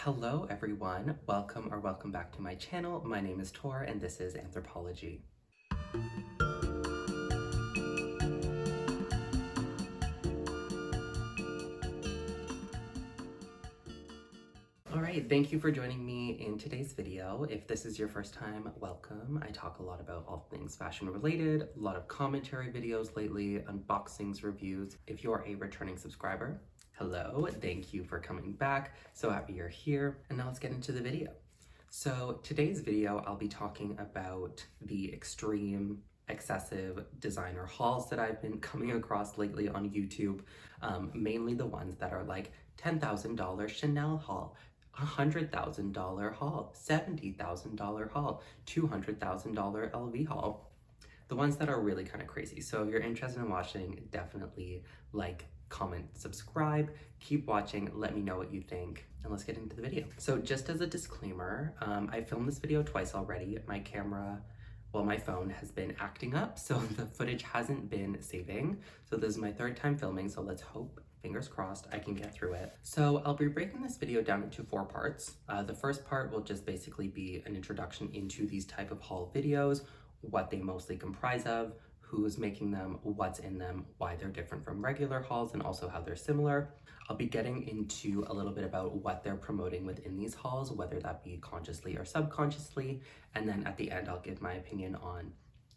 Hello everyone, welcome back to my channel. My name is Tor and this is Anthropology. Alright, thank you for joining me in today's video. If this is your first time, welcome. I talk a lot about all things fashion related, a lot of commentary videos lately, unboxings, reviews. If you're a returning subscriber, hello, thank you for coming back. So happy you're here. And now let's get into the video. So today's video, I'll be talking about the extreme, excessive designer hauls that I've been coming across lately on YouTube. Mainly the ones that are like $10,000 Chanel haul, $100,000 haul, $70,000 haul, $200,000 LV haul. The ones that are really kind of crazy. So if you're interested in watching, definitely like, comment, subscribe, keep watching, let me know what you think, and let's get into the video. So just as a disclaimer, I filmed this video twice already. My camera, well, my phone has been acting up, so the footage hasn't been saving. So this is my third time filming, so let's hope, fingers crossed, I can get through it. So I'll be breaking this video down into 4 parts. The first part will just basically be an introduction into these type of haul videos, what they mostly comprise of, who's making them, what's in them, why they're different from regular hauls, and also how they're similar. I'll be getting into a little bit about what they're promoting within these hauls, whether that be consciously or subconsciously, and then at the end I'll give my opinion on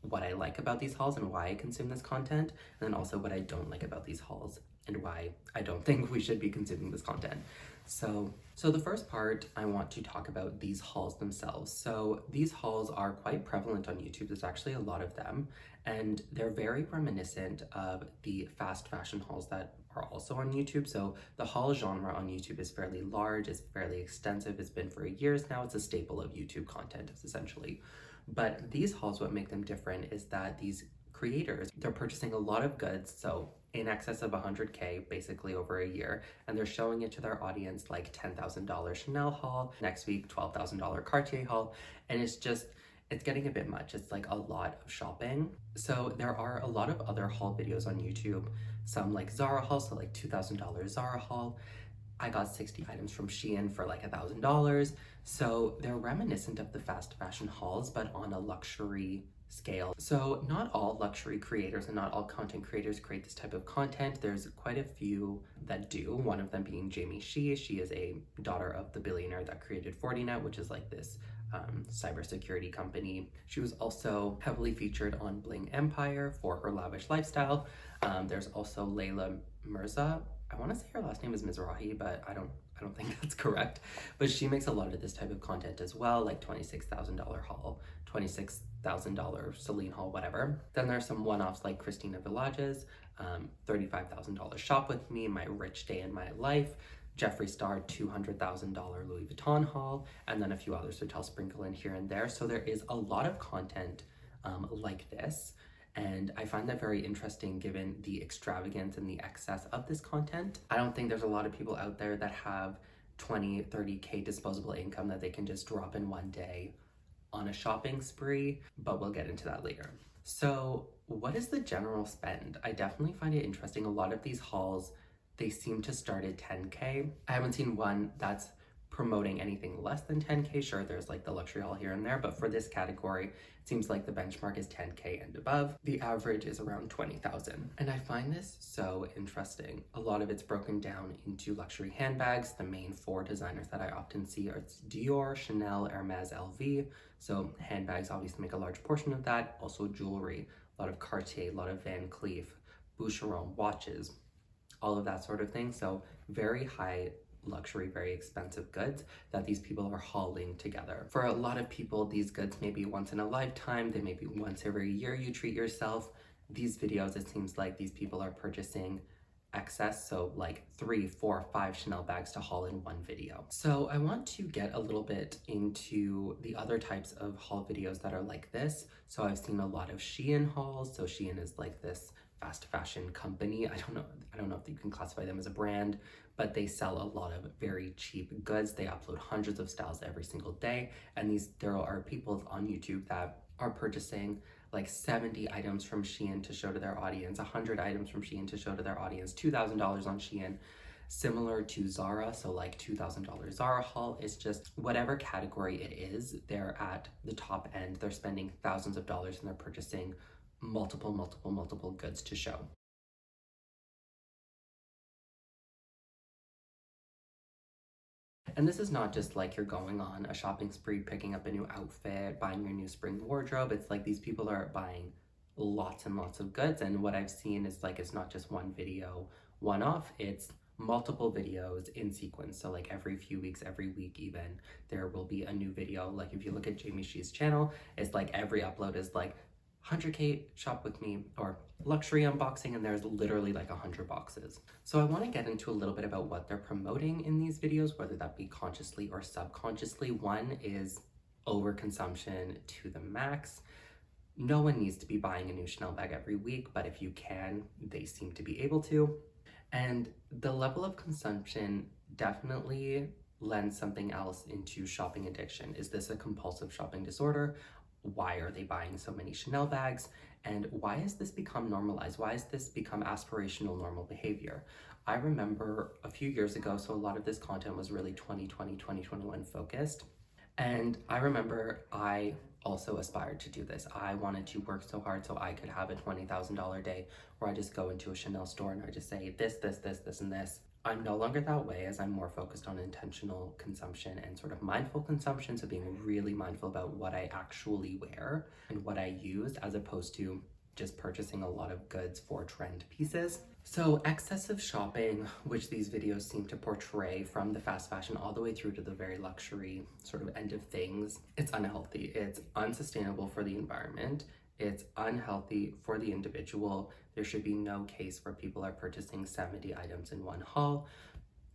what I like about these hauls and why I consume this content, and then also what I don't like about these hauls and why I don't think we should be consuming this content. So the first part, I want to talk about these hauls themselves. So these hauls are quite prevalent on YouTube. There's actually a lot of them, and they're very reminiscent of the fast fashion hauls that are also on YouTube. So the haul genre on YouTube is fairly large, it's fairly extensive, it's been for years now, it's a staple of YouTube content, essentially. But these hauls, what make them different is that these creators, they're purchasing a lot of goods, so in excess of 100K basically over a year, and they're showing it to their audience like $10,000 Chanel haul, next week $12,000 Cartier haul, and it's getting a bit much. It's like a lot of shopping. So there are a lot of other haul videos on YouTube, some like Zara haul, so like $2,000 Zara haul. I got 60 items from Shein for like $1,000. So they're reminiscent of the fast fashion hauls, but on a luxury scale. So not all luxury creators and not all content creators create this type of content. There's quite a few that do, one of them being Jamie Shi. She is a daughter of the billionaire that created Fortinet, which is like this cybersecurity company. She was also heavily featured on Bling Empire for her lavish lifestyle. There's also Layla Mirza. I want to say her last name is Mizrahi, but I don't think that's correct. But she makes a lot of this type of content as well, like $26,000 haul, $26,000 Celine haul, whatever. Then there's some one-offs like Christina Villages, $35,000 Shop With Me, My Rich Day in My Life, Jeffree Star $200,000 Louis Vuitton haul, and then a few others which I'll sprinkle in here and there. So there is a lot of content like this. And I find that very interesting given the extravagance and the excess of this content. I don't think there's a lot of people out there that have 20, 30K disposable income that they can just drop in one day on a shopping spree, but we'll get into that later. So what is the general spend? I definitely find it interesting. A lot of these hauls, they seem to start at 10K. I haven't seen one that's promoting anything less than 10K. Sure, there's like the luxury haul here and there, but for this category, it seems like the benchmark is 10K and above. The average is around 20,000. And I find this so interesting. A lot of it's broken down into luxury handbags. The main 4 designers that I often see are Dior, Chanel, Hermes, LV. So handbags obviously make a large portion of that. Also jewelry, a lot of Cartier, a lot of Van Cleef, Boucheron, watches, all of that sort of thing. So very high luxury, very expensive goods that these people are hauling together. For a lot of people, these goods may be once in a lifetime, they may be once every year you treat yourself. These videos, it seems like these people are purchasing excess, so like 3, 4, 5 Chanel bags to haul in one video. So I want to get a little bit into the other types of haul videos that are like this. So I've seen a lot of Shein hauls. So Shein is like this fast fashion company. I don't know if you can classify them as a brand, but they sell a lot of very cheap goods. They upload hundreds of styles every single day. And there are people on YouTube that are purchasing like 70 items from Shein to show to their audience, 100 items from Shein to show to their audience, $2,000 on Shein. Similar to Zara, so like $2,000 Zara haul, it's just whatever category it is, they're at the top end. They're spending thousands of dollars and they're purchasing multiple goods to show. And this is not just like you're going on a shopping spree, picking up a new outfit, buying your new spring wardrobe. It's like these people are buying lots and lots of goods. And what I've seen is like it's not just one video, one off, it's multiple videos in sequence. So like every few weeks, every week even, there will be a new video. Like if you look at Jamie Shee's channel, it's like every upload is like 100K shop with me or luxury unboxing, and there's literally like 100 boxes. So I want to get into a little bit about what they're promoting in these videos, whether that be consciously or subconsciously. One is overconsumption to the max. No one needs to be buying a new Chanel bag every week, but if you can, they seem to be able to. And the level of consumption definitely lends something else into shopping addiction. Is this a compulsive shopping disorder? Why are they buying so many Chanel bags? And why has this become normalized? Why has this become aspirational normal behavior? I remember a few years ago, so a lot of this content was really 2020, 2021 focused. And I remember I also aspired to do this. I wanted to work so hard so I could have a $20,000 day where I just go into a Chanel store and I just say this, and this. I'm no longer that way, as I'm more focused on intentional consumption and sort of mindful consumption. So being really mindful about what I actually wear and what I use, as opposed to just purchasing a lot of goods for trend pieces. So excessive shopping, which these videos seem to portray from the fast fashion all the way through to the very luxury sort of end of things, it's unhealthy. It's unsustainable for the environment. It's unhealthy for the individual. There should be no case where people are purchasing 70 items in one haul.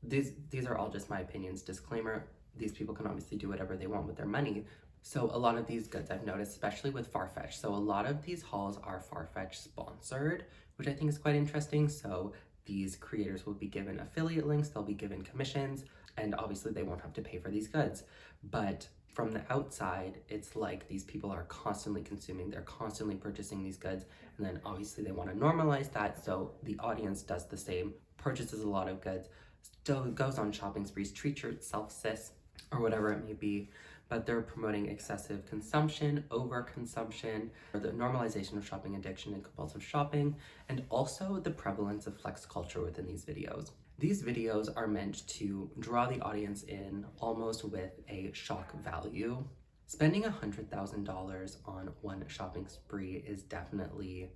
These are all just my opinions. Disclaimer, these people can obviously do whatever they want with their money. So a lot of these goods I've noticed, especially with Farfetch. So a lot of these hauls are Farfetch sponsored, which I think is quite interesting. So these creators will be given affiliate links, they'll be given commissions, and obviously they won't have to pay for these goods. But from the outside, it's like these people are constantly consuming, they're constantly purchasing these goods, and then obviously they want to normalize that, so the audience does the same, purchases a lot of goods, still goes on shopping sprees, treat yourself sis, or whatever it may be, but they're promoting excessive consumption, overconsumption, or the normalization of shopping addiction and compulsive shopping, and also the prevalence of flex culture within these videos. These videos are meant to draw the audience in almost with a shock value. Spending $100,000 on one shopping spree is definitely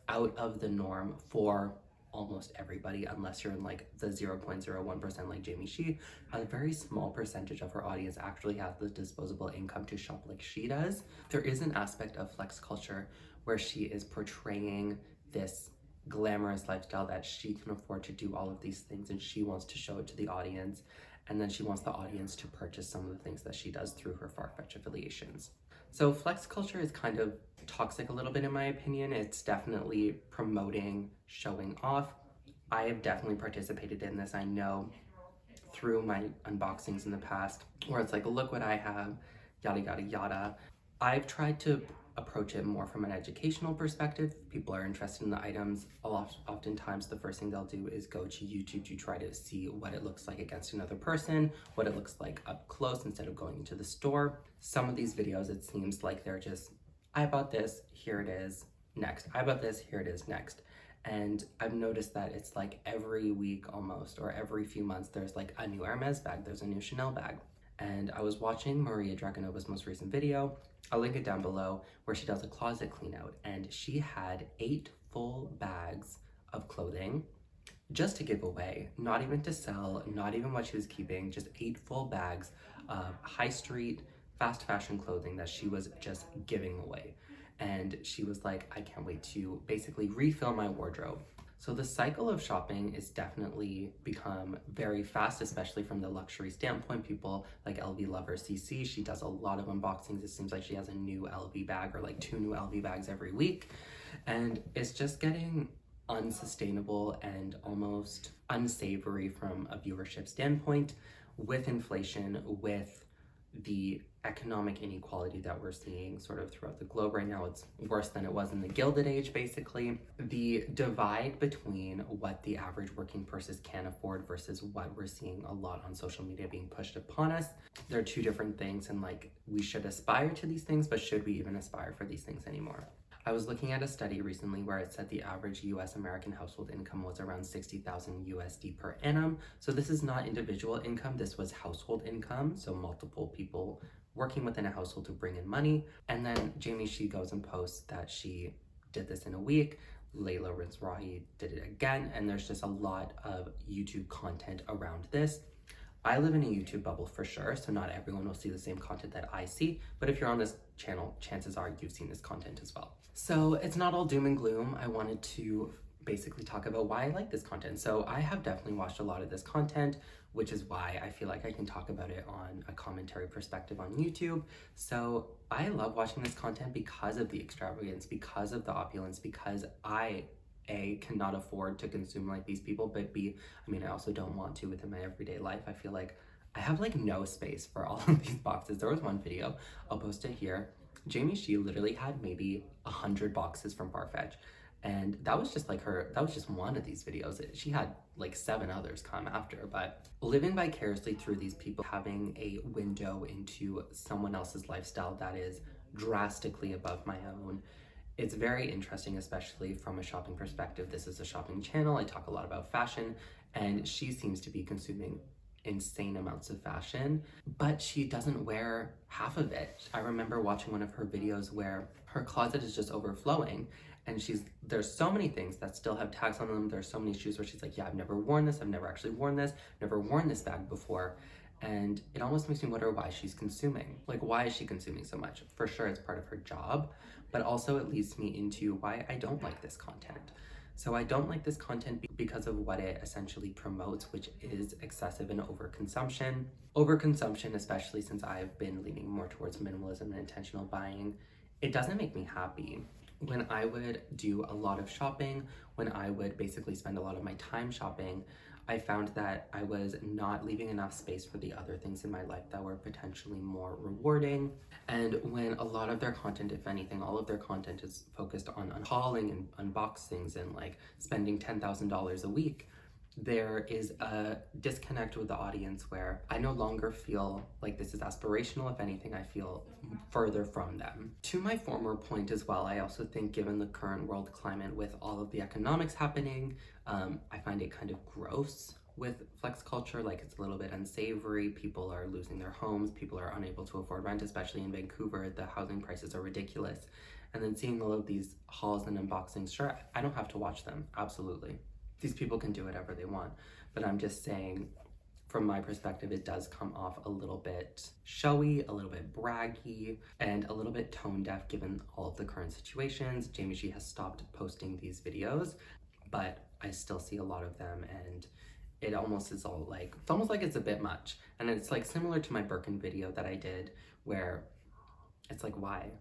out of the norm for almost everybody, unless you're in like the 0.01% like Jamie Shee. A very small percentage of her audience actually has the disposable income to shop like she does. There is an aspect of flex culture where she is portraying this glamorous lifestyle that she can afford to do all of these things, and she wants to show it to the audience, and then she wants the audience to purchase some of the things that she does through her Farfetch affiliations. So flex culture is kind of toxic a little bit in my opinion. It's definitely promoting showing off. I have definitely participated in this. I know through my unboxings in the past where it's like, look what I have, yada yada yada. I've tried to approach it more from an educational perspective. People are interested in the items. Oftentimes the first thing they'll do is go to YouTube to try to see what it looks like against another person, what it looks like up close instead of going into the store. Some of these videos, it seems like they're just, I bought this, here it is, next. I bought this, here it is, next. And I've noticed that it's like every week almost, or every few months, there's like a new Hermes bag, there's a new Chanel bag. And I was watching Maria Draganova's most recent video, I'll link it down below, where she does a closet clean out, and she had 8 full bags of clothing just to give away, not even to sell, not even what she was keeping, just 8 full bags of high street, fast fashion clothing that she was just giving away. And she was like, I can't wait to basically refill my wardrobe. So the cycle of shopping is definitely become very fast, especially from the luxury standpoint. People like LV lover CC, she does a lot of unboxings. It seems like she has a new LV bag or like 2 new LV bags every week. And it's just getting unsustainable and almost unsavory from a viewership standpoint with inflation, with the economic inequality that we're seeing sort of throughout the globe right now. It's worse than it was in the Gilded Age, basically. The divide between what the average working person can afford versus what we're seeing a lot on social media being pushed upon us. They're two different things, and like, we should aspire to these things, but should we even aspire for these things anymore? I was looking at a study recently where it said the average US American household income was around 60,000 USD per annum. So this is not individual income, this was household income. So multiple people working within a household to bring in money. And then Jamie, she goes and posts that she did this in a week. Layla Rizrahi did it again. And there's just a lot of YouTube content around this. I live in a YouTube bubble for sure, so not everyone will see the same content that I see, but if you're on this channel, chances are you've seen this content as well. So it's not all doom and gloom. I wanted to basically talk about why I like this content. So I have definitely watched a lot of this content, which is why I feel like I can talk about it on a commentary perspective on YouTube. So I love watching this content because of the extravagance, because of the opulence, because I cannot afford to consume like these people, but B, I mean, I also don't want to within my everyday life. I feel like I have like no space for all of these boxes. There was one video, I'll post it here. Jamie, she literally had maybe 100 boxes from Farfetch. And that was just like that was just one of these videos. She had like 7 others come after, but living vicariously through these people, having a window into someone else's lifestyle that is drastically above my own, it's very interesting, especially from a shopping perspective. This is a shopping channel. I talk a lot about fashion, and she seems to be consuming insane amounts of fashion, but she doesn't wear half of it. I remember watching one of her videos where her closet is just overflowing, and there's so many things that still have tags on them. There's so many shoes where she's like, yeah, I've never worn this. I've never actually worn this. Never worn this bag before. And it almost makes me wonder why she's consuming. Like, why is she consuming so much? For sure, it's part of her job, but also it leads me into why I don't like this content. So I don't like this content because of what it essentially promotes, which is excessive and overconsumption. Overconsumption, especially since I've been leaning more towards minimalism and intentional buying, it doesn't make me happy. When I would do a lot of shopping, when I would basically spend a lot of my time shopping, I found that I was not leaving enough space for the other things in my life that were potentially more rewarding. And when a lot of their content, if anything, all of their content is focused on hauling and unboxings and like spending $10,000 a week, there is a disconnect with the audience where I no longer feel like this is aspirational. If anything, I feel further from them. To my former point as well, I also think given the current world climate with all of the economics happening, I find it kind of gross with flex culture. Like, it's a little bit unsavory. People are losing their homes. People are unable to afford rent, especially in Vancouver. The housing prices are ridiculous. And then seeing all of these hauls and unboxings, sure, I don't have to watch them, absolutely. These people can do whatever they want, but I'm just saying, from my perspective, it does come off a little bit showy, a little bit braggy, and a little bit tone deaf given all of the current situations. Jamie G has stopped posting these videos, but I still see a lot of them, and it almost is all like, it's almost like it's a bit much. And it's like similar to my Birkin video that I did, where it's like, why?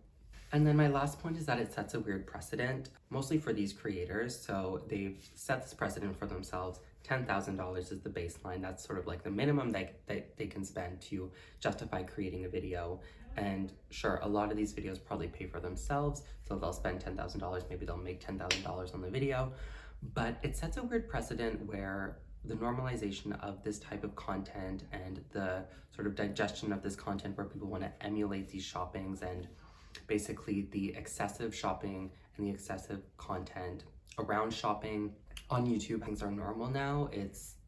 And then my last point is that it sets a weird precedent, mostly for these creators. So they've set this precedent for themselves. $10,000 is the baseline. That's sort of like the minimum they can spend to justify creating a video. And sure, a lot of these videos probably pay for themselves. So they'll spend $10,000, maybe they'll make $10,000 on the video. But it sets a weird precedent where the normalization of this type of content and the sort of digestion of this content where people want to emulate these shoppings, and basically the excessive shopping and the excessive content around shopping on YouTube. Things are normal now.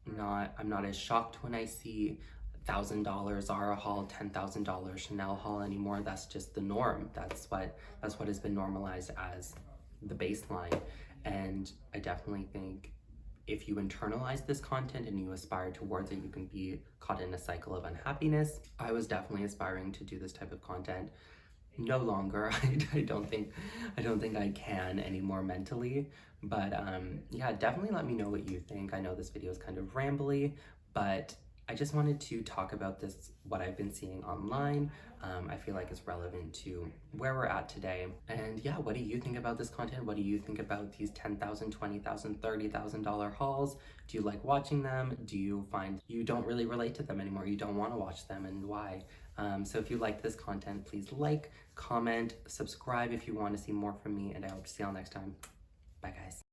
I'm not as shocked when I see $1,000 Zara haul, $10,000 Chanel haul anymore. That's just the norm. That's what has been normalized as the baseline. And I definitely think if you internalize this content and you aspire towards it, you can be caught in a cycle of unhappiness. I was definitely aspiring to do this type of content. No longer. I don't think I can anymore mentally, but yeah, definitely let me know what you think. I know this video is kind of rambly, but I just wanted to talk about this, what I've been seeing online. I feel like it's relevant to where we're at today. And yeah, what do you think about this content? What do you think about these $10,000, $20,000, $30,000 hauls? Do you like watching them? Do you find you don't really relate to them anymore? You don't want to watch them, and why? So if you like this content, please like, comment, subscribe if you want to see more from me, and I hope to see y'all next time. Bye guys.